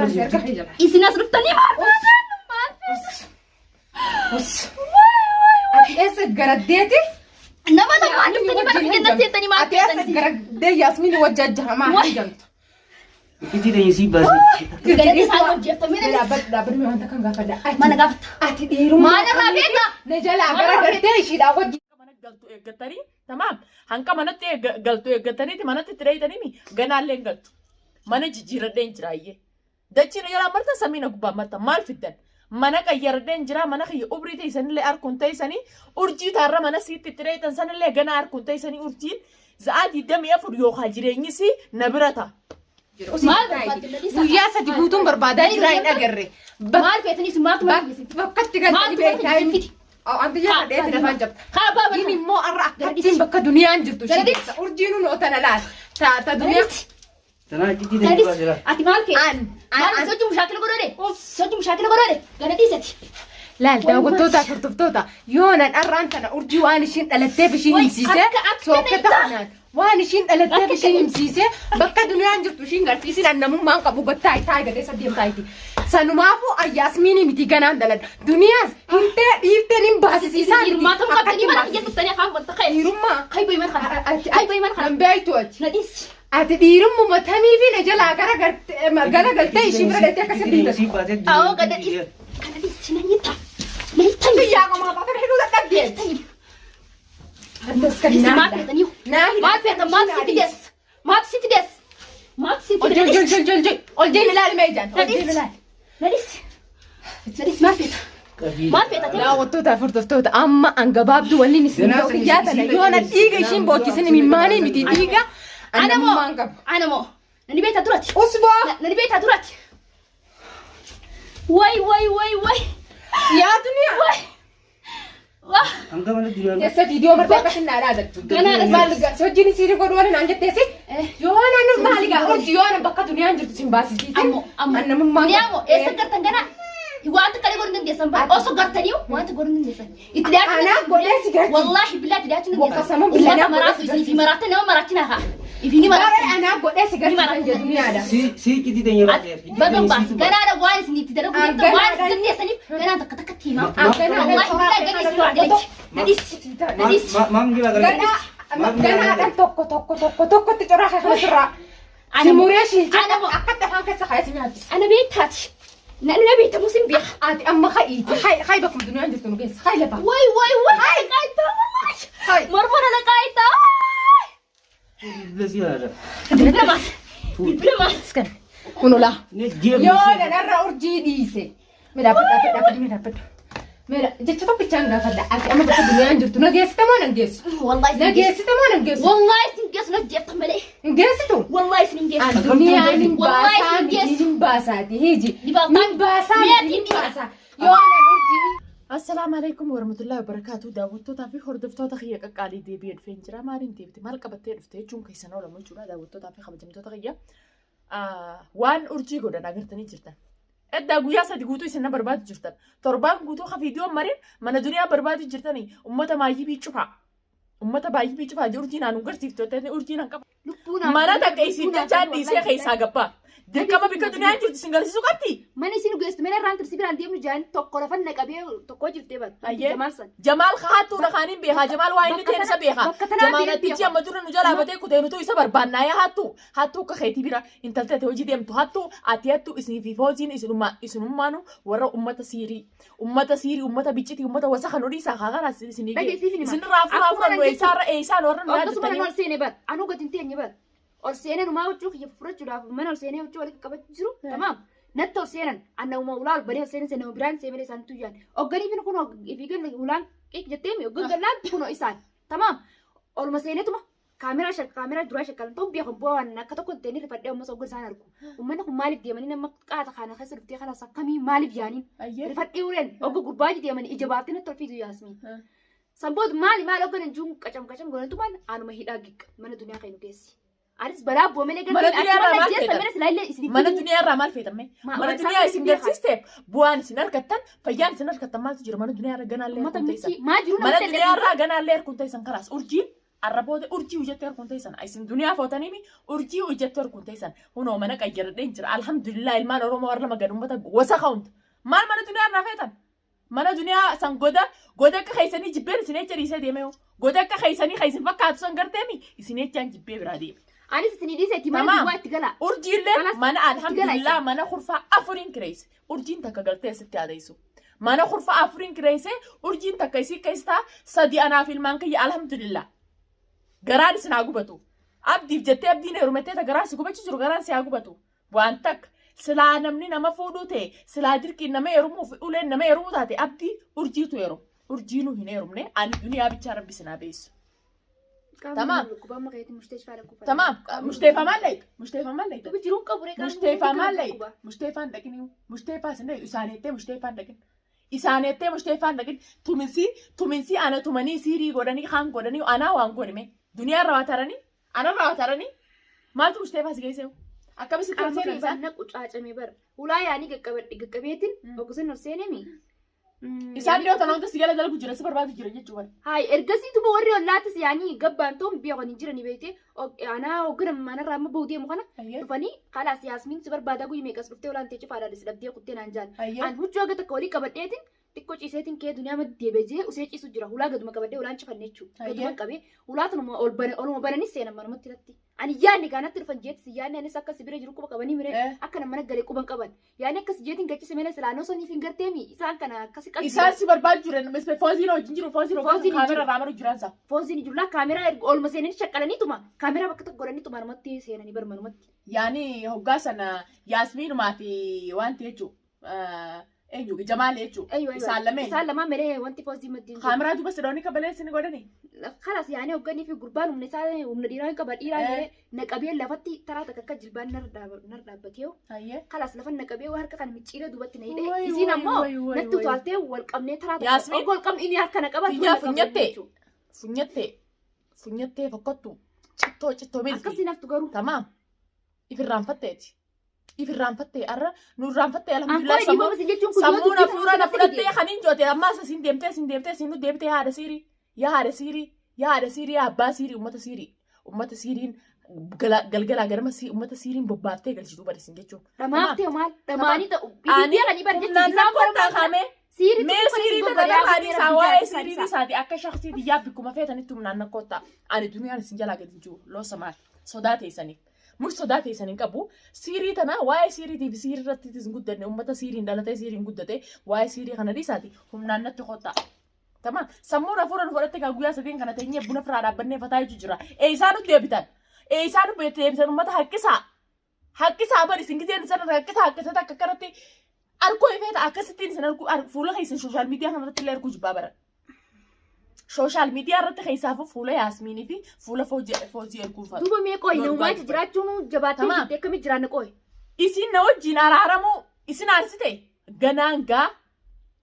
بس ارجع حجاب إذا ناس رفتني ما بص أتيسك جرديتي إنما أنا ما رفتني ما رفتني الناس يتني ما أتيسك جردي ياسمين وجهها ما حجمت كتير يسيب بس جردي سالم جفت من لا بدي ما أنت كان قافل ما أنا قفت أتديرو ما أنا رافيقة نجلا جردي شيء لا وجه galtu eeggatanii tamaam hanqa manatti galtu eeggataniiti manatti tireeyitanii ganaallee galtu mana jijjiiradheen jiraayyee dachiin yeroo amartan samiina gubbaa martan maal fiddan mana qayyardheen jira mana kiyya ubrii teessanillee arkuun teessanii urjii taarra mana siitti tireeyitan sanillee gana arkuun teessanii urjiin za'aatii damee afur yookaan jireenyisi na birata. guyyaa sadi guutuun barbaadaa jiraa hin agarre maal feetanii summaatu bakkatti galtanii beektaa أنت يا أخي أنت نفهم جبت يني مو أرى أكتين بك دنيا أنجرتو شيء أرجينو نوتنا لا تا دنيا ترى كتير يسيب بس أتي مالك أنا سوتي مشاكل قروري سوتي مشاكل قروري قالت إيش لا لا وتوتا كرتوتا يونا أرى أنت أنا أرجي وأنا شين ألتف شيء مسيسة سو كتانا وأنا شين ألتف شيء مسيسة بك دنيا أنجرتو شيء قرتيسين أنا مو ما أنقبو بتاعي تاعي قديس أديم تاعتي سنمافو أياسميني متيجانا دلنا دنيا أنت يفتنين باسيسان ما تنقبني ما تجي تطلع خام بنتخيل يرمى هاي بيمن خلاص هاي بيمن خلاص بيتوت نديس أتديرم متهمي في نجلا أجرا قلت إيش برا تك كتير سبيل يسيب بس أو قد إيش قد إيش نيتا نيتا يا جماعة ما تفهم حلو ده تبدي الناس كنا ما في تنيو ما في ما تسيت ديس ما تسيت ديس ما تسيت جل الجيل لا الميدان نديس نديس ما في ما في لا وتوتا فرتوتا أما أنجباب دولي نسينا وكجاتنا يونا تيجي شين بوكسين من ماني متي تيجا أنا مو نبي بيت أدراتي أسبوع نبي بيت أدراتي واي يا دنيا واه أنت ما ندري يا سيدي ديوم مرتاح بس نارادك أنا مالك سوجيني سيري قدوان نانجت تسي يونا أنا مالك أرجع يونا بكا دنيا أنجت سيمباسي أمو أنا مما نيامو إيه سكرت أنا وأنت كذا قرن ديسان بقى أو سكرتنيو وأنت قرن ديسان أنا بقول سكرت والله بالله تدعي وقسما بالله أنا مرات في مراتنا ومراتنا ها يفيني مرات أنا بقول سكرت في الدنيا ده سي كتير تاني بس بدو بس كنا أنا وايس نيت تدرب أنت وايس تدني سنيف كنا أنت كتك تيما والله بالله قديس ما مجيب هذا كنا أنا توكو تجرح خمس رأ أنا مريشي أنا أكتر حاجة سخايس ميات أنا بيتات أنا بيت موسم بيخ أنت أما خايتي خايبك من الدنيا عندك تنقص خايلة واي قايتة والله مرمر أنا قايتة بس يا هذا بالبلما اسكن كنو لا نجيب يو أنا نرى أرجي ديسي ملا بد ملا جت تو بيتشانغ فدا أنت أما بس الدنيا عندك تنقص تمام نقص والله نقص تمام نقص والله تنقص نجيب تملي نقص تو والله سنقص الدنيا والله من باساتي هيجي من باسا يو أنا أرجي السلام عليكم ورحمة الله وبركاته داوتو في هردفتو تخيّا قالي دي بيد فين جرا مارين تيبتي مال قبتين فتي جون كيسنا ولا مجونا داوتو في خبجمتو تخيّا وان أرجي قدنا غيرتني جرتن إدّا قويا سادي قوتو يسنا برباد جرتن تربان قوتو خفيديو مرين من الدنيا برباد جرتني أمتا ما يبي تشوفها أمتا با يبي تشوفها جورجينا نقدر تفتو تاني أرجينا كم ما نتا كيسين تجان ديسي خيسا قبا دكما بك الدنيا جرت سنغال سوكتي ماني سينو جست من الرانتر سيبر عندي من جان تقول فن كبير تقول جفت بس جمال خاتو رخانين بيها جمال واين تنسى بيها جمال تيجي مدرن نجلا بده كده نتو يسبر بنايا هاتو كخيتي بيرا انت تتوجي ديم تو هاتو اسني في فوزين اسنو مانو ورا أمة سيري أمة بيجتي أمة وسخن وريسا خاغنا سني سن رافو إيسار ورا أنا سبحان الله سيني بس أنا قلت انتي بس أرسينا نما وجهك يفرج ولا من أرسينا وجهك لك كبت جرو تمام نت أرسينا أنا وما ولا البني أرسينا سنة وبران سيمني سنتو جان أقولي فين كنا يفيقن ولان إيه جتيمي أقول لان كنا إنسان تمام أول ما سيني توما كاميرا دراش كلام توم بيخم بوان كتو كنت تاني رفض يوم مسوق جزانا ركو ومنك مالك ديماني نما قاعد خانة خسر بتي خلاص كمي مالك يعني رفض إيورين أقول قرباجي ديماني إجاباتنا تلفيدو ياسمين سبود مالي أقول نجوم كشم قولن تومان أنا ما هيدا جيك من الدنيا خينو كيسي أريس براب ومن الدنيا رمال في تمي من الدنيا سنجر سيستم بوان سنر كتن فيان سنر كتن مال تجري من الدنيا رجعنا ليه كنت يسن من الدنيا رجعنا ليه كنت يسن خلاص أرجين arraboota urjii hojjettee harkuun teessan isin duniyaa footanii urjii hojjettee harkuun teessan hunoo mana qayyaradhee jira alhamdulillah ilmaan oromoo warra magalummata wasa kaunta maal mana duniyaa irraa feetan mana duniyaa san goda akka keessanii jibbeen isin echa dhiisee deemee goda akka keessanii keessin fakkaatu san garteemi isin echaan jibbee biraa deeme. Anis isin dhiiseeti mana duwwaa itti gala. Urjiillee mana alhamdulillah mana kurfaa afuriin kireesse urjiin takka galtee asitti adeessu. Mana kurfaa afuriin kireesse urjiin takka isii keessaa sadi anaaf ilmaan kiyya alhamdulillah. Garaan isin haa gubatu. Abdiif jettee abdiin heerumattee ta garaan si gubachi jiru garaan si haa gubatu. Waan takka silaa namni nama fuudhuu ta'e silaa dirqiin nama heerumuuf uleen nama heerumuu taate abdii urjiitu heerumu. Urjiinuu hin heerumne ani duniyaa bichaa rabbi sinaa beessu. تمام تمام مشتيفة مالك مشتيفة مالك بتجرون قبرك مشتيفة مالك مشتيفة لكن مشتيفة سنة إسانيتة مشتيفة لكن إسانيتة مشتيفة لكن تمنسي أنا تمني سيري قراني خان قراني وأنا وان قرمي دنيا رواتراني أنا رواتراني ما تو مشتيفة سجيسه أكمل ستة سيري أنا كنت أجمع بر ولا يعني كبيتين وقصنا نرسيني إسان لو تناول تسيجلا دلك جرا سبر بعد جرا جتوان هاي إرجسي تبغى وري ولا تس يعني قبان توم بيعوني جراني بيتي أنا وقرم أنا رام بودي مخنا فني خلاص ياسمين سبر بعد أقول ميكس بفتي ولا أنتي تشوف على رسالة بدي أقول تنا نجان أنا هو جوجة تقولي كبتيتين تكوش إساتين كي دنيا ما دي بيجي وسيج إسو جرا ولا قد ما كبتي ولا نشوف النيتشو قد ما كبي ولا تنو أول ما سينا ما نمتلتي أنا يعني كانت تلفن يعني أنا سكر سبيرة جروكو بكبني مرة أكنا منا قلي كوبان كبان يعني كس جيتين كتير سمينا سلانو سوني فينجر تيمي إسان كنا كسي إسان سبر بعد جرا بس بفوزينو جنجرو فوزينو كاميرا رامرو جرانسا فوزيني جولا كاميرا أول ما سيني شكلني توما كاميرا بكتك قراني توما نمتي سيناني برمنمتي يعني هوجاسنا ياسمين ما في وانتيجو أيوة جمال يجو أيوة سالما مريه وانتي فوزي مدين كاميرا تو بس روني كبلة سنة قراني خلاص يعني وقني في قربان ومنسال ومنديران كبديران نكابيه لفتي ترى تكك جلبان نرد بتيو خلاص لفن نكابيه وهرك كان متشيله دوبت نيده يزينا ما نتو توالته والقمني ترى ياسمين أقول قم إني هرك نكابه فنيتة فقطو شتو ميلتي أكسي نفتو قرو تمام إفرام فتتي أرى نورام فتتي الحمد لله سمونا فلورا فتتي خنين جوتي أما سين ديمتي سينو ديمتي هذا سيري يا أبا سيري أمة سيرين galgala garma si ummata siiriin bobbaatee galchituu barisin jechuun. Ramaaftee maal? Ramaanii ta'u. Ani naannoo kottaa kaamee. Mee siirii ta'e dhaqanii isaa waa'ee siirii isaati akka shakhsiitii yaabbi kuma feetanitti naannoo kottaa. Ani duniyaan isin jalaa gadi jiru loosa maal sodaa teessaniif. Mur sodaa teessaniin qabu siirii tana waa'ee siiriitiif siirii irratti isin guddanne ummata siiriin dhalatee siiriin guddate waa'ee siirii kana dhiisaati humnaan natti kottaa. Tamam sammuu rafuudhaan fudhatte kan guyyaa sadeen kana teenyee buna firaa dhaabbannee fataa jechuudha. Isaan nutti deebitan. Isaan deebisan uummata haqqisaa bari isin giseen sana haqqisaa akka kanatti arguu ifeeta akkasittiin isin arguu fuula keessan sooshaal miidiyaa kanarratti illee arguu jibbaa baran. Sooshaal miidiyaa irratti keessaafu fuula Yaasmiinii fi fuula Foozii arguu faatu. Duuba mee qooyi uummata jiraachuun jabaatee jirtee akkamitti jiraanna qooyi? Isin na wajjin araaramuu isin aarsite ganaan gaa.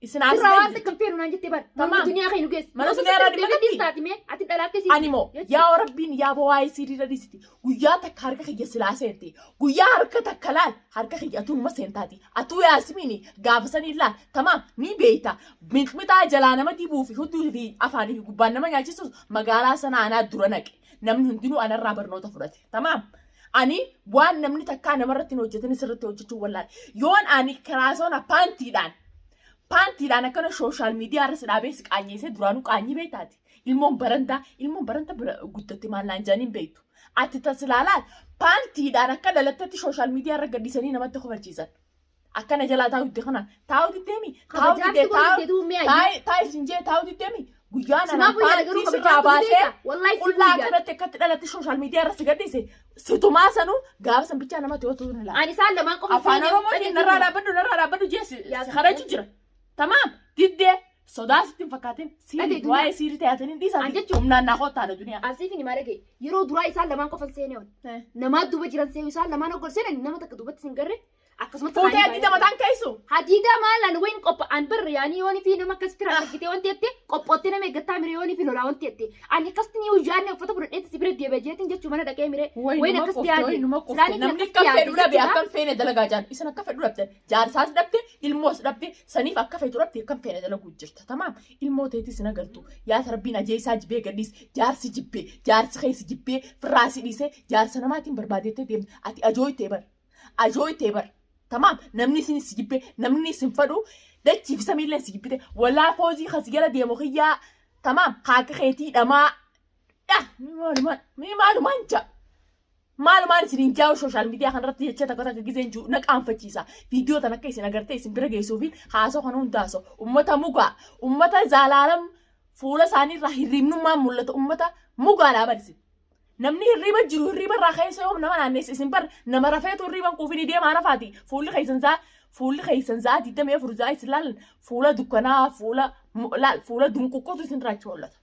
Isin aarsite. Sirraa waan takka feeru naan jettee bara. Mana duniyaa kan nu geessu. Mana duniyaa irraa dhibbatti. Ati dhalaatee siiti. Animo yaa Rabbiin yaa waa'ee siirii dhadhiisiti. Guyyaa takka harka kiyya silaa seente. Guyyaa harka takka laal harka kiyya atuuma seentaati. Atuu Yaasmiini gaafa sanii laal tamaam ni beeyta. Mixmixaa jalaa nama dibuu fi hudduu fi afaanii fi gubbaan nama nyaachisuus magaalaa sana anaa dura naqe. Namni hundinuu anarraa barnoota fudhate. Tamaam. Ani waan namni takkaa namarratti hin hojjetan sirriitti hojjechuu wallaale. Yoon ani karaasona paantiidhaan akkana sooshaal miidiyaa irra sidhaabee si qaanyeessee duraanuu qaanyii beektaati. Ilmoon baranda guddatte maallaan jaaniin beektu. Ati tasilaalaan paantiidhaan akka dhalattetti sooshaal miidiyaa irra gaddisanii namatti kofachiisan. Akkana jalaa taa'utti kanaan taa'utti deemi. Taa'utti deemi. Guyyaan anaan paantii sirraa baasee qullaa kanatti akkatti dhalatte sooshaal miidiyaa irra si gaddise. Situmaa sanuu gaafa san bichaa namatti otuu hin ilaala. Ani isaan lamaan qofa afaan Oromootiin narraa dhaabbadhu jeessi haraju jira. Tamaam diddee sodaa sittiin fakkaateen siirii waa'ee siirii taatanii dhiisaa humnaan naa qottaadha duniyaa. Asiif ni maal ga'e yeroo duraa isaan lamaan qofa seenee namaa duuba jiran seenuu isaan lamaan oggol seenan nama takka duubatti sin garre akkasumas Fuutee haddiida mataan keessu. hadiida maalan wayin qophaan barre yaani yooni fi nama akkas fira akkitee wanti jettee qophootti nama eeggataa mire yooni fi lolaa wanti jettee ani akkasitti ni uyyaanne uffata fudhadheetti si bira deebee jeetiin jechuu mana dhaqee mire wayin akkasitti yaade namni akka fedhu dhabe akkam feene dalagaa jaan isin akka fedhu dhabdan jaarsaas dhabde ilmoos dhabde saniif akka feetu dhabde akkam feene dalaguu jirta tamaam ilmoo teetis na galtu yaa tarbiin ajeesaa jibee gadhiis jaarsi jibbee jaarsi keessi jibbee firraasi dhiisee jaarsa namaatiin barbaadettee deemte ati ajooytee bar تمام نمني سين سجبه نمني سين فدو دتشي في سمير لين سجبته ولا فوزي خسيرة ديموخية تمام قاك خيتي دما معلومات سنين جاو سوشيال ميديا خنرت يجتا كتا كجزين جو نك أنفتشيسا فيديو تنا كيسين أقرتي سين برجع يسوفين خاصو خنون داسو أمتا موجا أمتا زالالم فولا ساني راح يريمنو ما مولت أمتا موجا لا برسي namni hirriba jiru hirriba irraa keessa yoo nama naanneessa isin bar nama rafeetu hirriban kuufini deemaa nafaati fuulli keessan saa digdamii afur saa isin laalan fuula dukkanaa fuula dunquqqootu isin irraa achi hollata.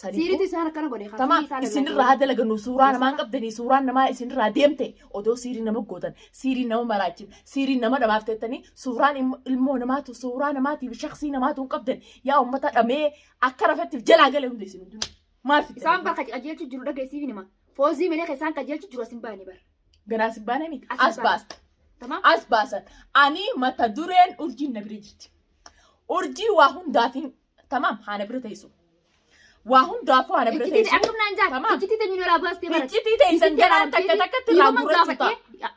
Siiriitu isaan akkana godhe tamaa isin irraa dalagannu suuraa namaan qabdanii suuraan namaa isin irraa deemte odoo siirii nama gootan siirii nama maraachin siirii nama dhamaaftettanii suuraan ilmoo namaatu suuraa namaatiif shaksii namaatu hin qabdan yaa uummata dhamee akka rafettiif jalaa galee hundi isin hundinuu. Isaan bakka qajeelchu jiru dhageessiif nima. Foozii malee kan isaan qajeelchu jiru asin baane bar. Ganaas hin baane miti. As baasta. As baasan. Ani mata dureen urjiin na bira jirti. Urjii waa hundaafin tamaam haana bira teessu. Waa hundaafuu haana bira teessu. Akkam naan jaa. Ijjitii ta'e minoo baastee bara. Ijjitii ta'e san ganaan takka takkatti irraa gurrachuuta.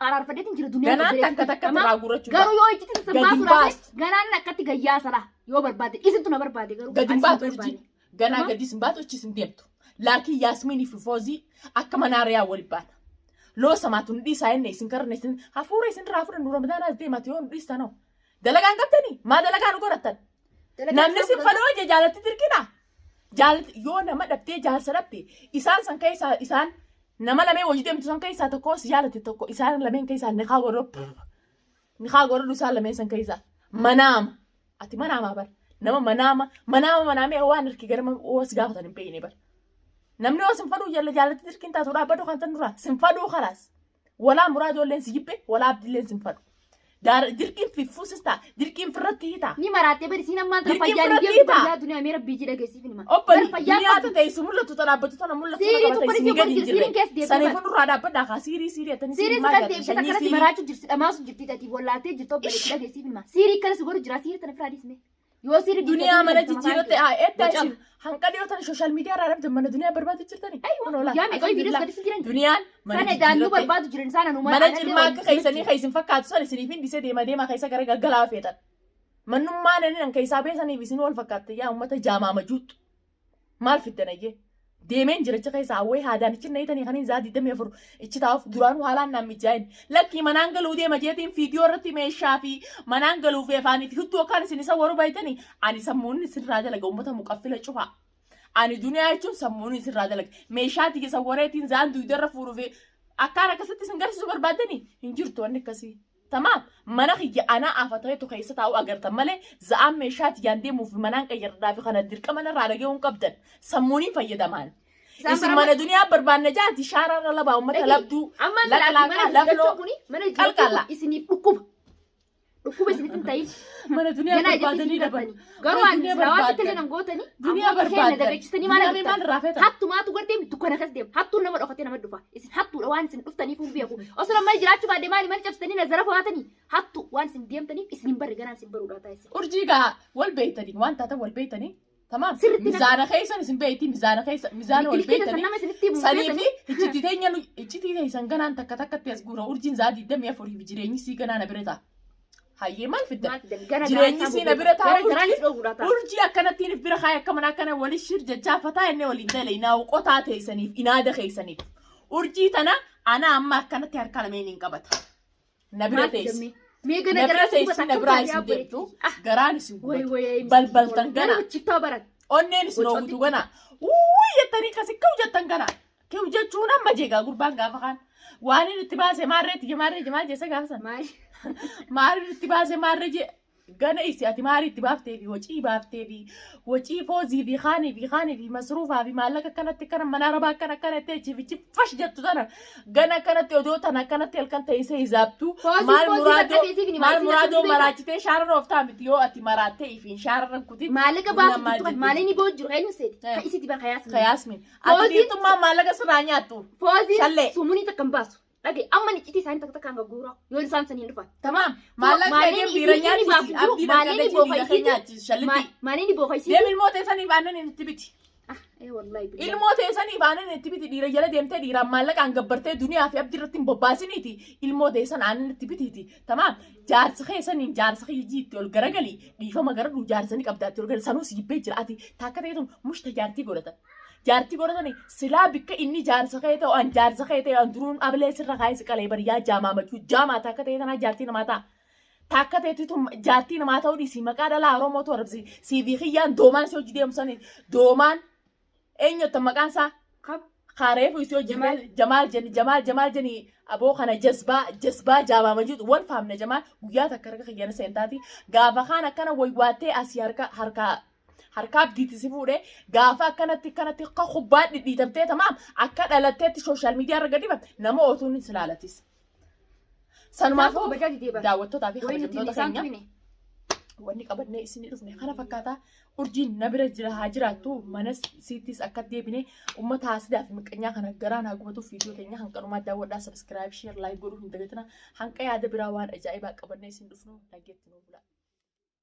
Araarfadeetiin jiru duniyaa. Ganaan takka takkatti irraa gurrachuuta. Garuu yoo ijjitii san baasuu ganaan akkatti gayyaa sala yoo barbaade isintu na barbaade garuu. Gadi baatu urjii. Ganaa gadi sin baatu achi sin deemtu. Laakiin Yaasmiinii fi Foozii akka manaariyaa wal baana. Loo samaatu nu dhiisaa inni isin karne isin hafuura isin irraa fudhannu Ramadaanaas deemate yoo nu dhiistan hoo. Dalagaan qabdanii maa dalagaa nu godhattan. Namni sin fadhoo jaalatti dirqina. Yoo nama dhabdee jaarsa dhabde isaan san keessaa isaan nama lameen hojii deemtu san keessaa tokko si jaalate tokko isaan lameen keessaa ni haa godhu isaan lameen san keessaa manaama ati manaamaa bara. nama manaamee waan harki gara oos gaafatan hin beekne bar. Namni oos hin fadhuu jaalatti dirqiin taatu dhaabbatu kan tan duraa sin fadhuu kalaas. Walaa muraa ijoolleen si jibbe walaa abdiilleen sin fadhu. Dirqiin fiffuusis ta'a dirqiin firratti hiita. Ni maraattee bari siin ammaan tana fayyaan deemu fayyaa duniyaa meera biyyi dhageessiif nima. Obbali duniyaata ta'e si mul'atu ta dhaabbatu tana mul'atu ta qabatee si gadi hin jirre. Saniifuu nurraa dhaabbadhaa kaa siirii attanii siirii maal gaafata shanyii siirii. Maraachuu jirti dhamaasu jirti tati wallaatee jirtu obbali dhageessiif nima. Siirii akkanas godhu jira siirii tana firaa dhiisne. Yoo siirii duniyaa mana jijjiiratte eettachi hanqa dhiyootan sooshaal miidiyaa irraa dhabde mana duniyaa barbaadu jirtanii. Yaa meeqa viidiyoos gadi jiran. Duniyaan mana daanduu barbaadu jiran isaan anuma. Mana jirmaa akka keessanii keessin fakkaatu sana isiniif hin dhisee deema keessa gara gaggalaa feetan. Mannummaan inni kan keessaa beesaniif isin wal fakkaatte yaa uummata jaamaama juuttu. Maal fiddan ayyee? Deemeen jiracha keessaa hawwee haadaan ichi nayitanii kan hin zaadii damee furu ichi taa'uuf duraanuu haalaan naan mijaa'in lakkii manaan galuu deema jeetiin fiidiyoo irratti meeshaa fi manaan galuu fi afaanii fi hudduu akkaan isin isa waruu baay'atanii ani sammuun isinirraa dalaga uummata muqaffila cufaa. Ani duniyaa jechuun sammuun isinirraa dalaga meeshaa tiyya wareetiin zaan duudarra fuuruu fi akkaan akkasitti isin garsiisuu barbaaddanii hin jirtu wanni akkasii. Tamaam mana kiyya anaa afata'eetu keessa taa'uu agartan malee za'aan meeshaa tiyyaan deemuuf manaan qayyarraa fi kana dirqama irraa dhaga'uun qabdan sammuuniin fayyadamaan. Isin mana duniyaa barbaanne jaati shaararra labaa uummata labduu laqlaaqaa lafloo qalqalla. Isiniif dhukkuba isiniif hin ta'in. Mana duniyaa barbaadanii dhaban. Garuu ani raawwatti illee nan gootanii duniyaa barbaadan. Dabeechisanii maal agartan hattumaatu gartee dukkan akkas deema hattuun nama dhokatee nama dhufa isin hattuudha waan isin dhuftaniif hin beeku osoo nama jiraachuu baadde maali maal cabsitanii nazara fo'atanii hattu waan isin deemtaniif isin hin barre ganaan isin baruudhaa taa'isa. Urjii gaa wal beeytanii waan taatan wal beeytanii. Tamam. Mizaana keessan isin beeyti mizaana wal beeytanii sanii fi iccitii teessan ganaan takka takkatti as guura urjiin zaadii damee afurii fi jireenyi sii ganaan bira ta'a. Hayyee maal fiddan? Jireenyi sii na bira ta'a urjii akkanattiin bira kaayee akka mana akkana wali shir jachaafataa inni waliin dalee naa'u qotaa teessaniif inaada keessaniif urjii tana ana amma akkanatti harka lameen hin qabata. Na bira teessi. Nabira seessi nabira isin deemtu garaan isin gubatu balbaltan gana onneen isin oogutu gana jettanii kasi kau jettan gana kau jechuun amma jeegaa gurbaan gaafa kaan waan inni itti baase maarree maal jeessa gaafasan maarree itti baase maarree gana isi ati maalitti baaftee fi wacii baaftee fi wacii foozii fi kaanii fi masruufaa fi maallaqa akkanatti kana mana arabaa akkanatti achiifichi fash jettu tana gana akkanatti odoo tana akkanatti halkan ta'isee hisaabtu maal muraadoo maraachitee shaarran ooftaa miti yoo ati maraattee ifiin shaarran kuti maallaqa baaftu maaliin iboo jiru eenyu seeti kan isitti bara kayaasmin ati dhiitummaa maallaqa sirraa nyaattu foozii sumuunii takkan baasu Lagi, amma ni citi isaanii takka kan gurgura. Yoo isaan saniin dhufan. Tamam. Maallaqa biira nyaachisi. Abdii bakka nyaachisi. Shallitti. Maaliin iboo fayyisi? Deemi ilmoo teessanii baannan itti biti. Wallahi. Ilmoo teessanii baannan itti biti dhiira jala deemtee dhiiraan maallaqaan gabbartee duniyaa fi abdii irratti hin bobbaasiniiti. Ilmoo teessan aannan itti bitiiti. Tamam. Jaarsa keessaniin jaarsa jiitti ol garagalii dhiifama gara jaarsanii qabdaatti ol gal sanuu sibbee jira ati takka ta'eetu mushta jaartii godhatan. Jaartii godhatanii silaa bikka inni jaarsa kee ta'u an jaarsa kee ta'e an duruun abilee sirra kaayee si qalee bariyaa jaamaa machuu jaamaa takka ta'e tanaa jaartii namaa ta'a. Takka ta'etu jaartii namaa ta'uu dhiisii maqaa dhalaa Oromoo ta'u arabsi siibii kiyyaan doomaan si hojii deemsanii doomaan eenyutti maqaan isaa Kaareefu isii hojii Jamaal jeni aboo kana jazbaa jaamaa majuutu wal faamna Jamaal guyyaa takka harka kiyyana seentaati gaafa kaan akkana waywaattee asii harka abdiitti si fuudhee gaafa akkanatti akka kubbaa dhidhiitamtee tamaam akka dhalatteetti sooshaal miidiyaa irra gadi batte nama ootuun hin ilaalatis. Sanumaafuu daawwattootaa fi kabajamtoota keenya wanni qabannee isinii dhufne kana fakkaataa urjiin na bira haa jiraattu mana siittis akka deebine uummata haasidaa fi miqqanyaa kana garaan haa gubatuuf viidiyoo keenya hanqanumaa daawwadhaa sabiskiraayib sheer laayik godhuu hin dagatina hanqa yaada biraa waan ajaa'ibaa qabannee isin dhufnu dhageetti nu bula.